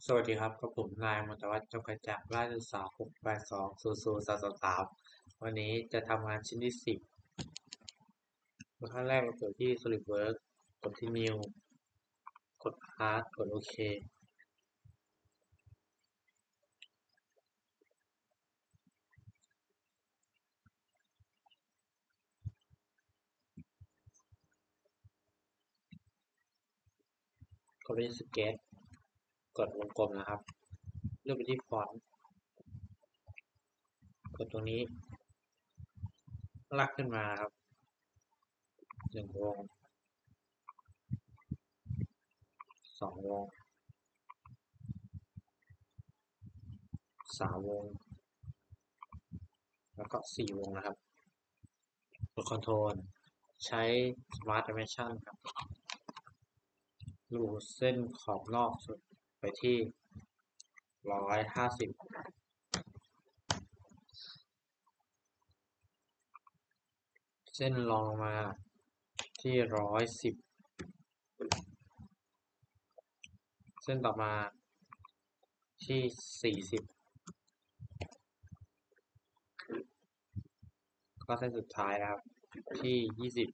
สวัสดีครับกับผมนายมนตวัฒน์จงกระจ่างราชศึกษา6820033วันนี้จะทำงานชิ้นที่10ขั้นแรกเราเปิดที่ SolidWorks กดที่ New กด Hard กดโอเคกดไปที่ Sketch กดวงกลมนะครับเลือกไปที่ฟอนต์กดตรงนี้ลากขึ้นมาครับ1วง2วง3วงแล้วก็4วงนะครับกด Ctrl ใช้ Smart Dimension ครับรูดเส้นขอบนอกสุดไปที่150เส้นรองลงมาที่110เส้นต่อมาที่40ก็เส้นสุดท้ายนะครับที่20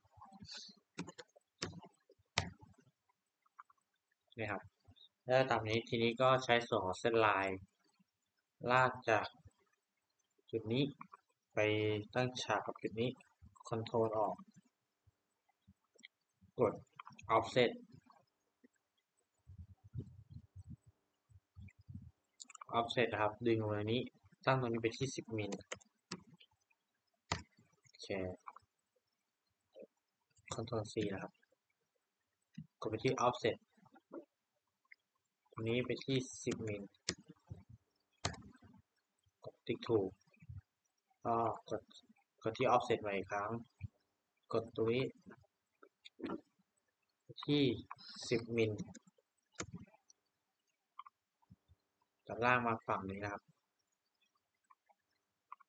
นี่ครับแล้วตามนี้ทีนี้ก็ใช้ส่วนของเส้นลายลากจากจุดนี้ไปตั้งฉากกับจุดนี้คอนโทรลออกกด offset offset นะครับดึงลงมานี้ตั้งตรงนี้ไปที่10มิลโอเคคอนโทรล C นะครับกดไปที่ offset ตรงนี้ไปที่10มิลกดติ๊กถูกก็กดที่ offset ใหม่อีกครั้งกดตรงนี้ที่10มิลจากล่างมาฝั่งนี้นะครับ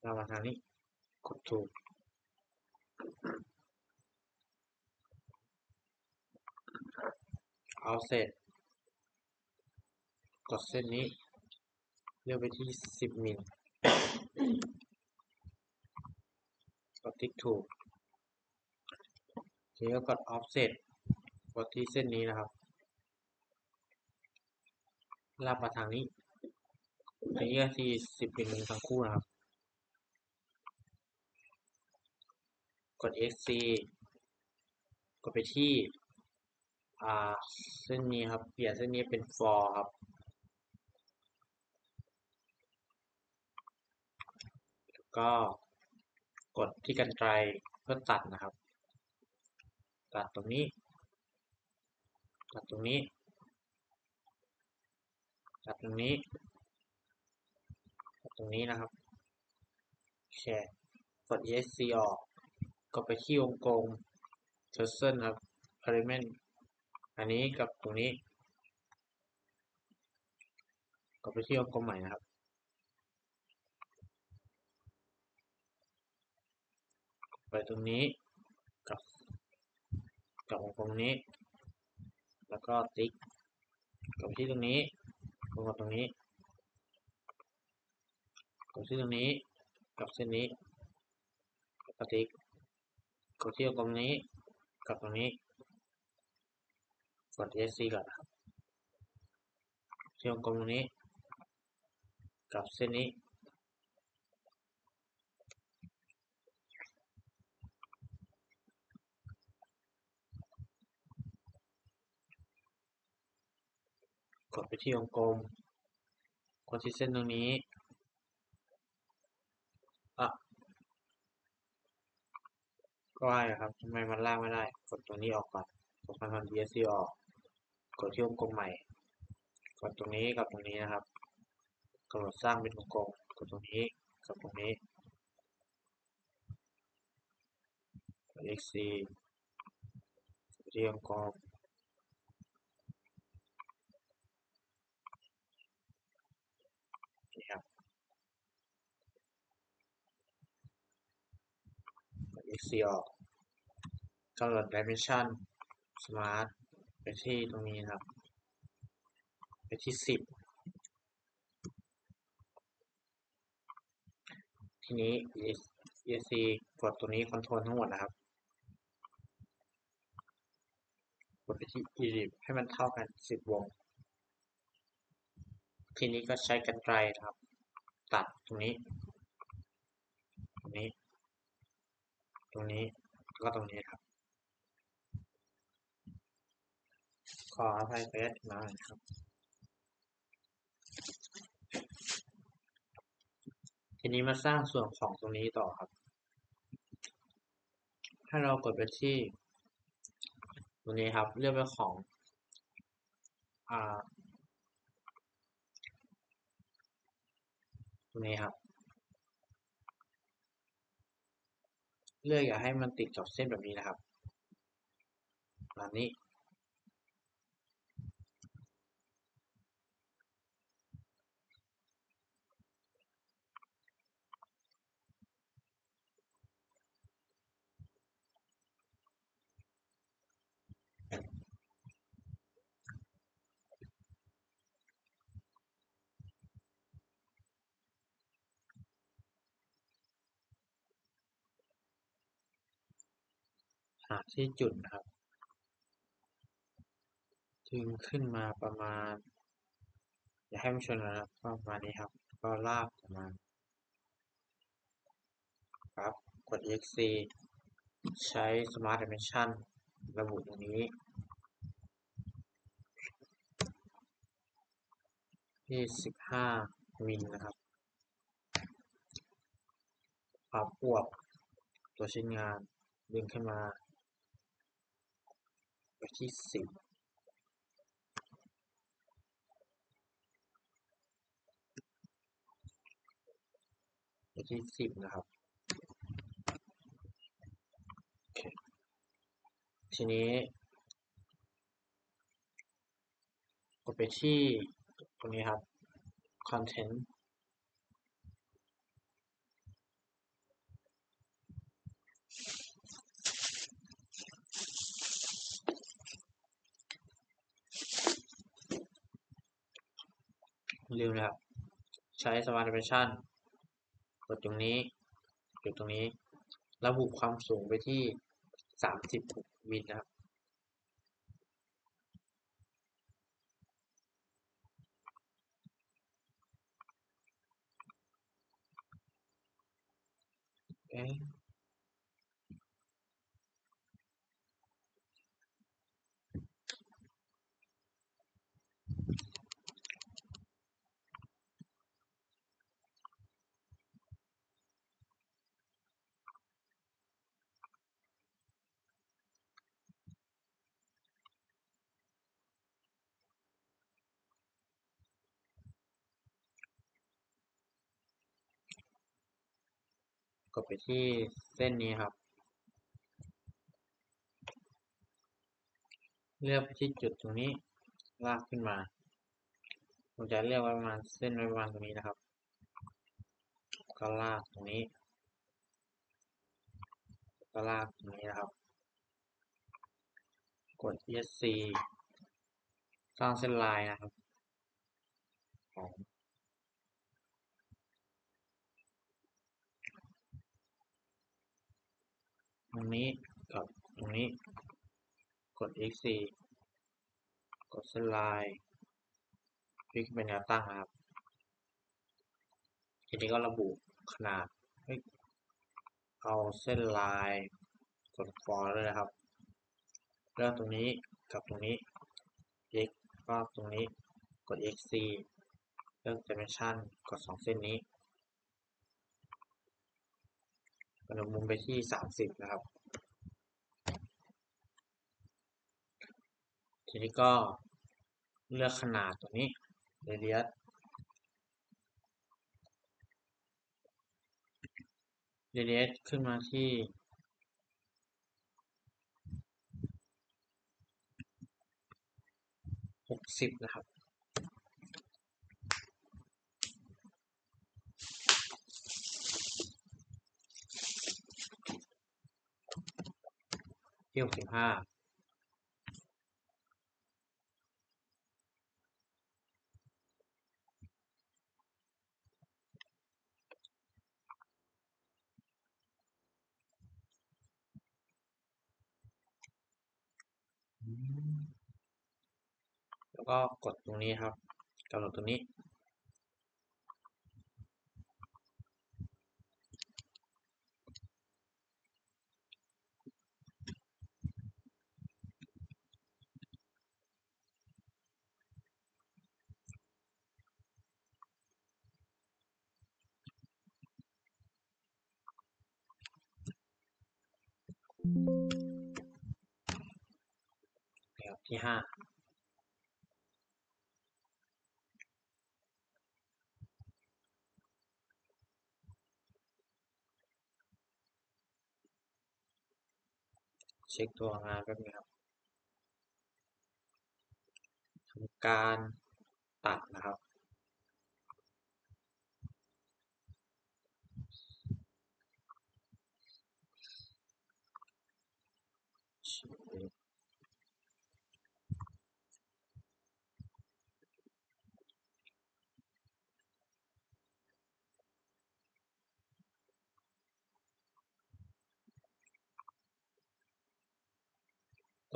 ล่างมาทางนี้กดถูก offset กดเส้นนี้เลือกไปที่10มิลกดติ๊กถูกทีนี้ก็กด offset กดที่เส้นนี้นะครับลากมาทางนี้ทีนี้ก็ที่10มิลทั้งคู่นะครับกด xc กดไปที่เส้นนี้ครับเปลี่ยนเส้นนี้เป็น for ครับก็กดที่กรรไกรเพื่อตัดนะครับตัดตรงนี้ตัดตรงนี้ตัดตรงนี้ตัดตรงนี้นะครับโอเคกด esc ออกก็ไปที่วงกลม Tussle ครับ Element อันนี้กับตรงนี้ก็ไปที่วงกลมใหม่นะครับไปตรงนี้กับวงกลมนี้แล้วก็ติ๊กกับที่ตรงนี้ลงกับตรงนี้กับที่ตรงนี้กับเส้นนี้แล้วก็ติ๊กกับที่วงกลมนี้กับตรงนี้กด esc ก่อนนะครับที่วงกลมตรงนี้กับเส้นนี้กดไปที่วงกลมกดที่เส้นตรงนี้อ่ะก็ได้ครับทำไมมันลากไม่ได้กดตัวนี้ออกก่อนกดคอนโทรล esc ออกกดที่วงกลมใหม่กดตรงนี้กับตรงนี้นะครับกำหนดสร้างเป็นวงกลมกดตรงนี้กับตรงนี้กด xc ที่วงกลมนี่ครับกด xc ออกกำหนด dimension smart ไปที่ตรงนี้นะครับไปที่10 ทีนี้ ESC กดตัวนี้คอนโทรลทั้งหมดนะครับกดไปที่ Edit ให้มันเท่ากัน10 วงทีนี้ก็ใช้กรรไกรนะครับตัดตรงนี้ตรงนี้ตรงนี้แล้วก็ตรงนี้ครับขออภัยไปนิดหน่อยครับทีนี้มาสร้างส่วนของตรงนี้ต่อครับให้เรากดไปที่ตรงนี้ครับเลือกเป็นของตรงนี้ครับเลือกอย่าให้มันติดกับเส้นแบบนี้นะครับแบบนี้หาที่จุดนะครับดึงขึ้นมาประมาณอย่าให้มันชนนะครับประมาณนี้ครับก็ลากออกมาครับกด EXC ใช้ Smart Dimension ระบุตรงนี้ที่15 มิลนะครับความอวบตัวชิ้นงานดึงขึ้นมาไปที่10ไปที่10นะครับทีนี้กดไปที่ตรงนี้ครับ Content ลืมนะครับใช้ Smart Dimension กดตรงนี้กดตรงนี้ระบุความสูงไปที่30 มิลนะครับกดไปที่เส้นนี้ครับเลือกไปที่จุดตรงนี้ลากขึ้นมาผมจะเลือกไว้ประมาณเส้นไว้ประมาณตรงนี้นะครับก็ลากตรงนี้ก็ลากตรงนี้นะครับกด ESC สร้างเส้นลายนะครับของตรงนี้กับตรงนี้กด ESC กดเส้นลายคลิกเป็นแนวตั้งนะครับทีนี้ก็ระบุขนาดเอาเส้นลายกดฟอร์ด้วยนะครับเลือกตรงนี้กับตรงนี้ x ก็ตรงนี้กด xc เลือก dimension กด2 เส้นนี้กำหนดมุมไปที่30นะครับทีนี้ก็เลือกขนาดตรงนี้ radius ขึ้นมาที่60นะครับที่65 แล้วก็กดตรงนี้ครับกำหนดตรงนี้นะครับที่5เช็คตัวงานแป๊บนึงครับทำการตัดนะครับ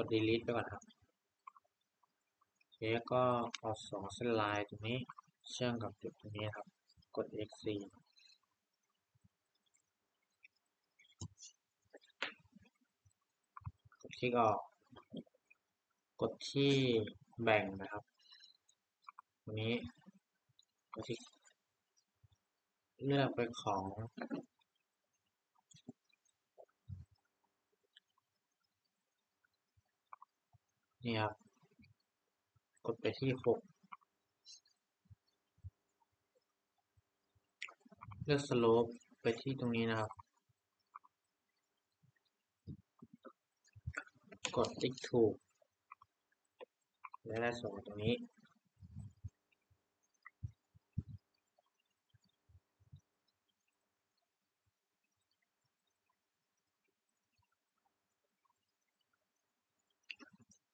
กด delete ไปก่อนครับแล้วก็เอา2เส้นลายตรงนี้เชื่อมกับจุดตรงนี้ครับกด X4 กดคลิกออกกดที่แบ่งนะครับตรงนี้กดที่เลือกไปของนี่ครับกดไปที่6เลือก slope ไปที่ตรงนี้นะครับกดติ๊กถูกและได้ส่งตรงนี้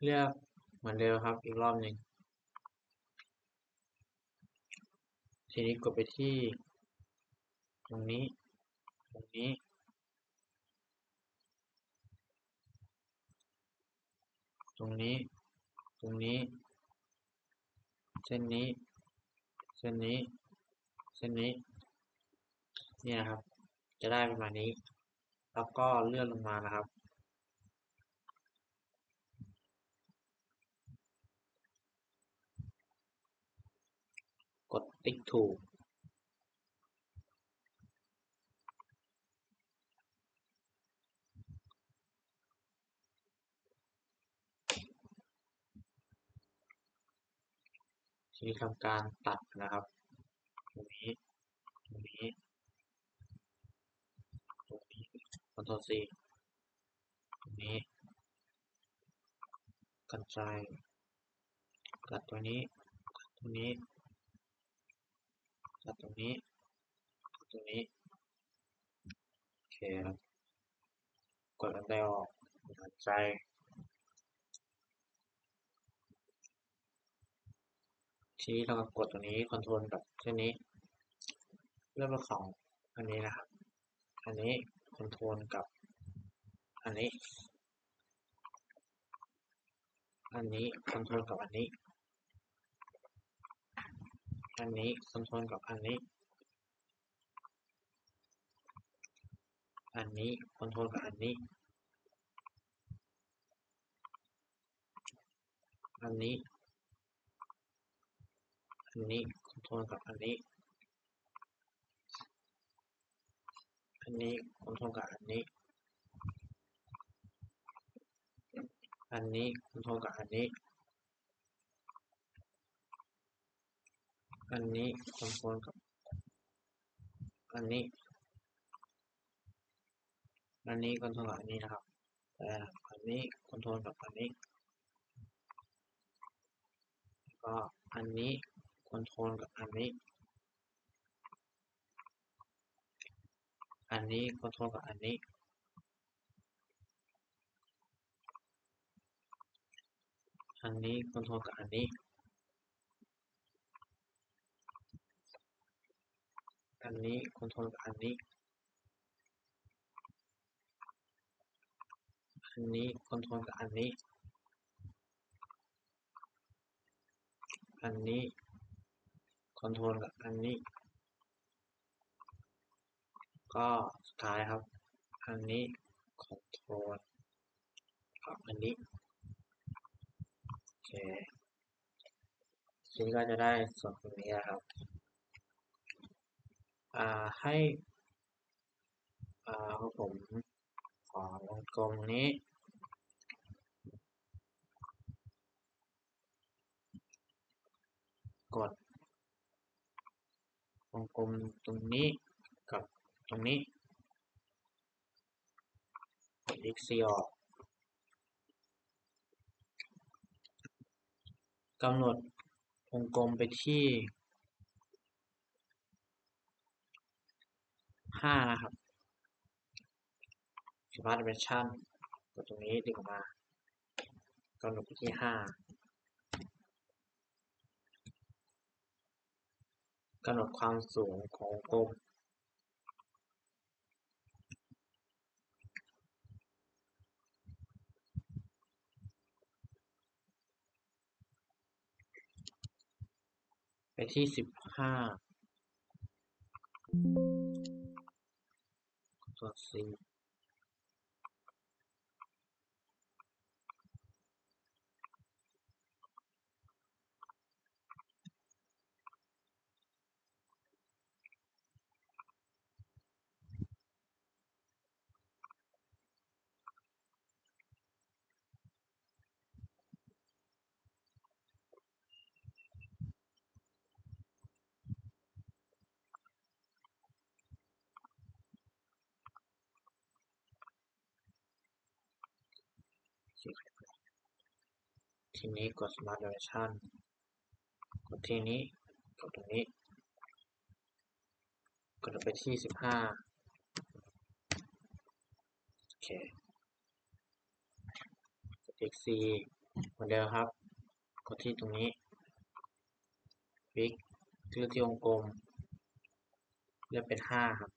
เลือกเหมือนเดิมครับอีกรอบหนึ่งทีนี้กดไปที่ตรงนี้ตรงนี้ตรงนี้ตรงนี้เส้นนี้เส้นนี้เส้นนี้เนี่ยครับจะได้ประมาณนี้แล้วก็เลื่อนลงมานะครับกดติ๊กถูกทีนี้ทำการตัดนะครับตรงนี้ตรงนี้ตรงนี้ Ctrl C ตรงนี้กระจายตัดตัวนี้ตรงนี้ตัดตรงนี้ตรงนี้โอเคครับกดอันใดออกกระจายทีนี้เราก็กดตรงนี้คอนโทรลกับเส้นนี้เลือกเป็นของอันนี้นะครับอันนี้คอนโทรลกับอันนี้อันนี้คอนโทรลกับอันนี้อันนี้คอนโทรลกับอันนี้อันนี้คอนโทรลกับอันนี้อันนี้อันนี้คอนโทรลกับอันนี้อันนี้คอนโทรลกับอันนี้อันนี้คอนโทรลกับอันนี้อันนี้คอนโทรลกับอันนี้อันนี้คอนโทรลกับอันนี้นะครับแต่อันนี้คอนโทรลกับอันนี้ก็อันนี้คอนโทรลกับอันนี้อันนี้คอนโทรลกับอันนี้อันนี้คอนโทรลกับอันนี้อันนี้คอนโทรลกับอันนี้อันนี้คอนโทรลกับอันนี้ อันนี้คอนโทรลกับอันนี้ก็สุดท้ายครับอันนี้คอนโทรลกับอันนี้โอเคทีนี้ก็จะได้ส่วนตรงนี้นะครับให้ผมขอวงกลมนี้กดวงกลมตรงนี้กับตรงนี้กด X ออกกำหนดวงกลมไปที่5นะครับ Smart Dimension กดตรงนี้ดึงออกมากำหนดไปที่5กำหนดความสูงของวงกลมไปที่15ตัว C ทีนี้กด Smart Dimension กดที่นี้กดตรงนี้กดไปที่15โอเคกด X เหมือนเดิมครับกดที่ตรงนี้คลิกเลือกที่วงกลมเลือกเป็น5ครับ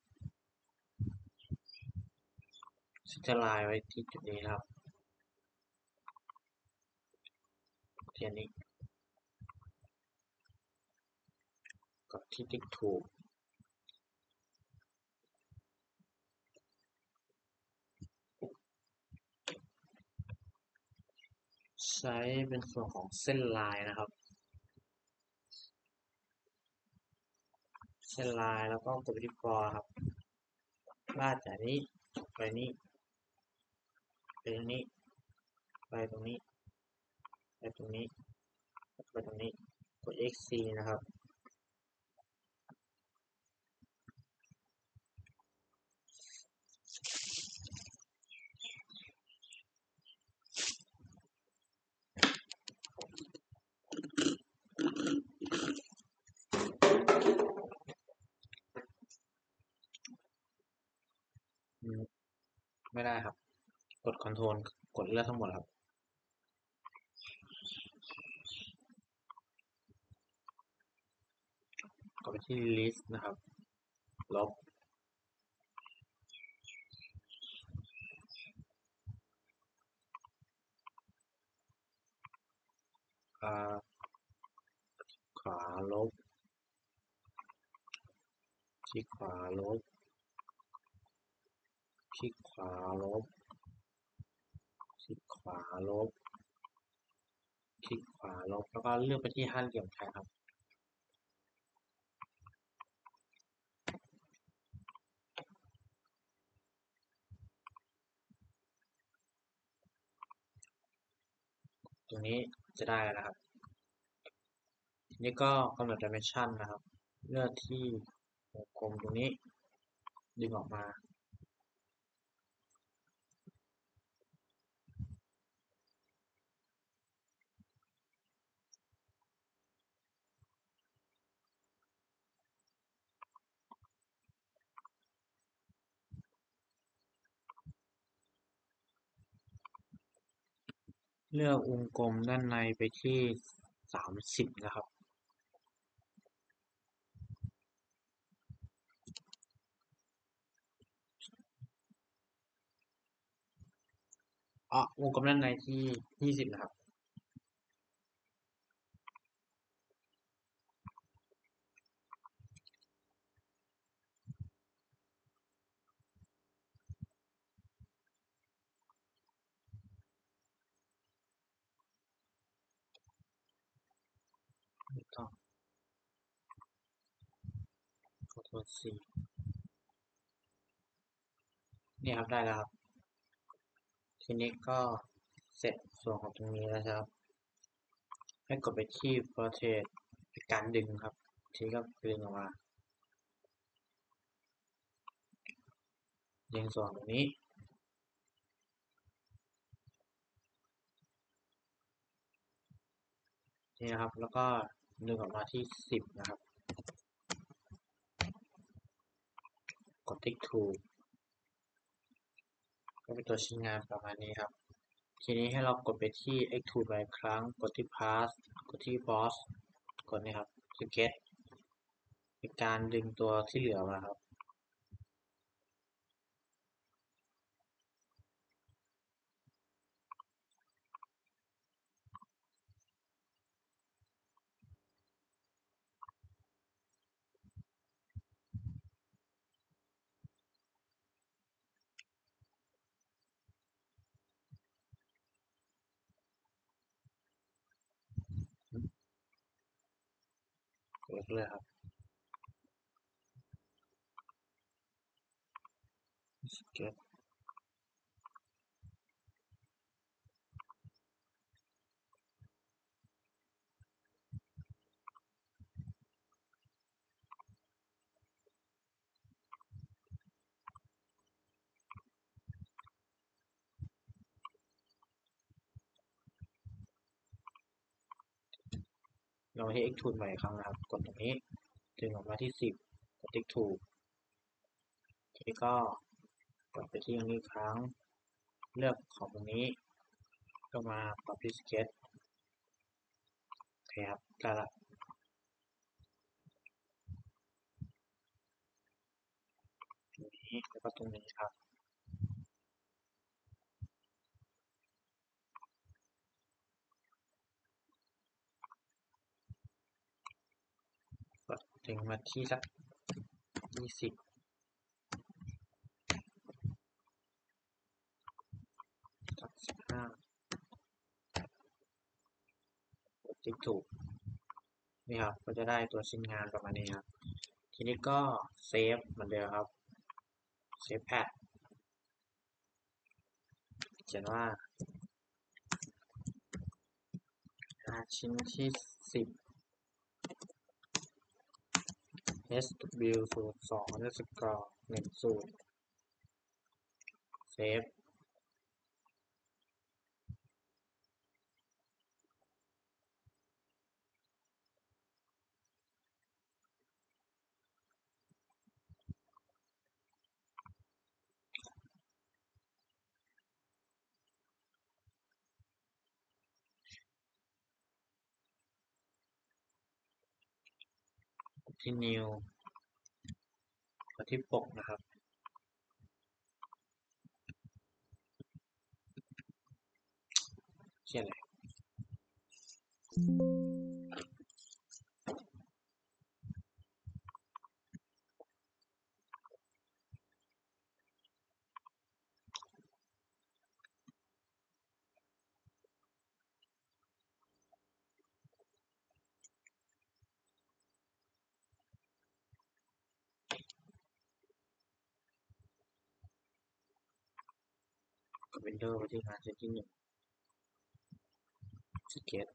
เซนเตอร์ไลน์ไว้ที่จุดนี้นะครับที่อันนี้กดที่ติ๊กถูกใช้เป็นส่วนของเส้นลายนะครับเส้นลายแล้วก็กดไปที่ฟอร์ครับลากจากนี้ไปนี้ไปตรงนี้ไปตรงนี้ไปตรงนี้ไปตรงนี้กด X นะครับไม่ได้ครับกด Ctrl กดเลือกทั้งหมดครับกดไปที่ list นะครับลบขวาลบคลิกขวาลบคลิกขวาลบคลิกขวาลบคลิกขวาลบแล้วก็เลือกไปที่ห้าเหลี่ยมไทยครับตรงนี้จะได้แล้วนะครับทีนี้ก็กำหนด dimension นะครับเลือกที่วงกลมตรงนี้ดึงออกมาเลือกวงกลมด้านในไปที่30นะครับวงกลมด้านในที่20นะครับ ไม่ต้องขอโทษสีนี่ครับได้แล้วครับทีนี้ก็เสร็จส่วนของตรงนี้แล้วครับให้กดไปที่ Portrait การดึงครับทีนี้ก็ดึงออกมาดึงส่วนตรงนี้นี่นะครับแล้วก็ดึงออกมาที่10นะครับกดติ๊กถูกก็เป็นตัวชิ้นงานประมาณนี้ครับทีนี้ให้เรากดไปที่ Extrude ไปครั้งกดที่ Path กดที่ Boss กดนี่ครับ Sketch เป็นการดึงตัวที่เหลือมาครับกดเลยครับ Sketch เราที่ Extrude ใหม่อีกครั้งนะครับกดตรงนี้ดึงออกมาที่10กดติ๊กถูกทีนี้ก็กดไปที่ตรงนี้อีกครั้งเลือกของตรงนี้ก็มาปรับที่ Sketch โอเคครับได้ละตรงนี้แล้วก็ตรงนี้ครับกดถึงมาที่สัก20สัก15กดติ๊กถูกนี่ครับก็จะได้ตัวชิ้นงานประมาณนี้ครับทีนี้ก็เซฟเหมือนเดิมครับเซฟแพทเขียนว่าชิ้นที่10 SW02_10เซฟที่ New กดที่ปกนะครับเขียนอะไรกด Windows ไปที่งานชิ้นที่1สเก็ต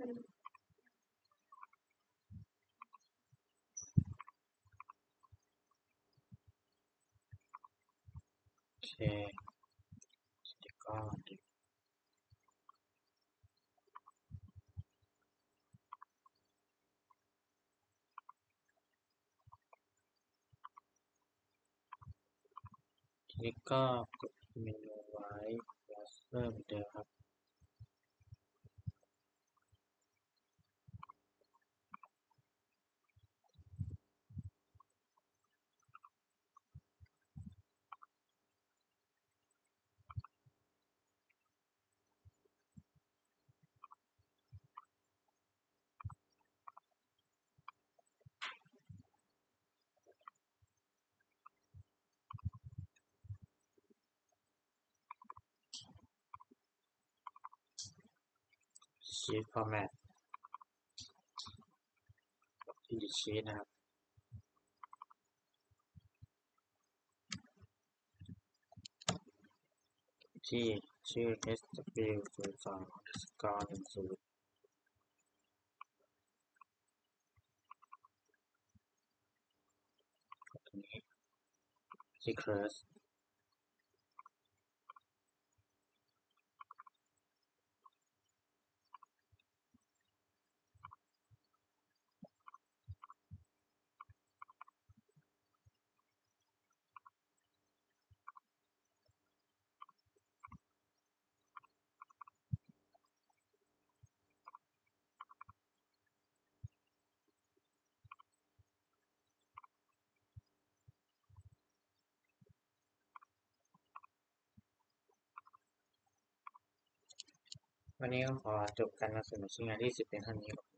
แชร์สติกเกอร์ทีนี้ก็กดเมนูไว้เบราว์เซอร์เหมือนเดิมครับชีทฟอร์แมตที่ชีทนะครับที่ชื่อ sw02_10 ตรงนี้ที่ Curse วันนี้ก็ขอจบการนำเสนอชิ้นงานที่10เป็นเท่านี้ครับ